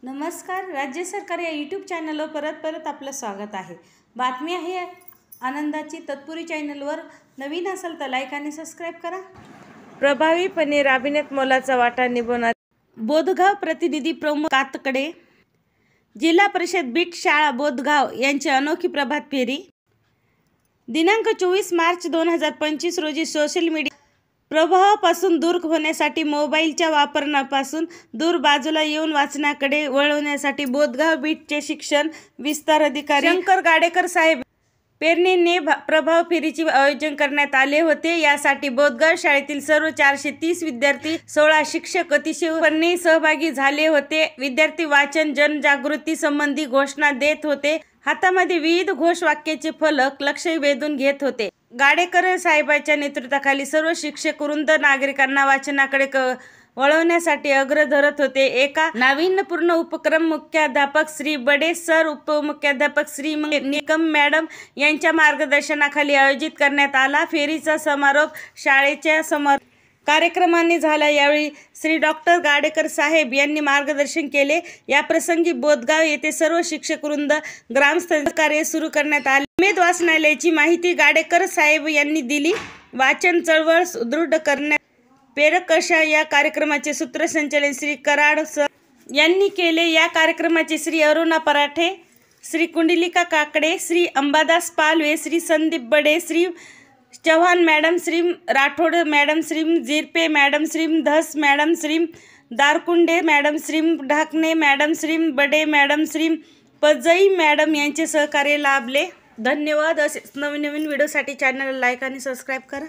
नमस्कार. राज्य सरकार या यूट्यूब चॅनलवर परत आपलं स्वागत आहे. बातमी आहे आनंदाची. तत्पुरी चॅनलवर नवीन असाल तर लाईक आणि सबस्क्राईब करा. प्रभावीपणे राबविण्यात मोलाचा वाटा निभावणार बोधगाव प्रतिनिधी प्रमोद कातकडे. जिल्हा परिषद बीट शाळा बोधगाव यांची अनोखी प्रभात फेरी. दिनांक 24 मार्च 2025 रोजी सोशल मीडिया प्रभावापासून दूर होण्यासाठी मोबाईलच्या वापरापासून दूर बाजूला येऊन वाचनाकडे वळवण्यासाठी बोधगाव बीटचे शिक्षण विस्तार अधिकारी शंकर गाडेकर साहेब पेरणेने प्रभाव फेरीचे आयोजन करण्यात आले होते. यासाठी बोधगाव शाळेतील सर्व 430 विद्यार्थी 16 शिक्षक अतिशयपणे सहभागी झाले होते. विद्यार्थी वाचन जनजागृती संबंधी घोषणा देत होते. हातामध्ये विविध घोषवाक्याचे फलक लक्ष वेधून घेत होते. गाडेकर साहेबांच्या नेतृत्वाखाली सर्व शिक्षक वृंद नागरिकांना वाचनाकडे वळवण्यासाठी अग्र धरत होते. एका नाविन्यपूर्ण उपक्रम मुख्याध्यापक श्री बडे सर, उपमुख्याध्यापक श्री निकम मॅडम यांच्या मार्गदर्शनाखाली आयोजित करण्यात आला. फेरीचा समारोप शाळेच्या समोर कार्यक्रमाने झाला. यावेळी श्री डॉक्टर गाडेकर साहेब यांनी मार्गदर्शन केले. या प्रसंगी बोधगाव येथे सर्व शिक्षक वृंद ग्रामस्थ कार्य सुरू करण्यात आले. उमेद वाचनालयाची माहिती गाडेकर साहेब यांनी दिली. वाचन चळवळ सुदृढ करण्यात प्रेरक अशा या कार्यक्रमाचे सूत्रसंचालन श्री कराड सर यांनी केले. या कार्यक्रमाचे Shri Aruna Parathe, Shri Kundalika Kakade, Shri Ambadas Palve, Shri Sandeep Bade, Shri Chavan madam, Shri Rathod madam, Shri Jirpe madam, Shri Dhas madam, Shri Darkunde madam, Shri Dhakane madam, Shri Bade madam, Shri Pajai madam यांचे सहकार्य लाभले. धन्यवाद. असेच नवीन व्हिडिओसाठी चॅनलला लाईक आणि सबस्क्राईब करा.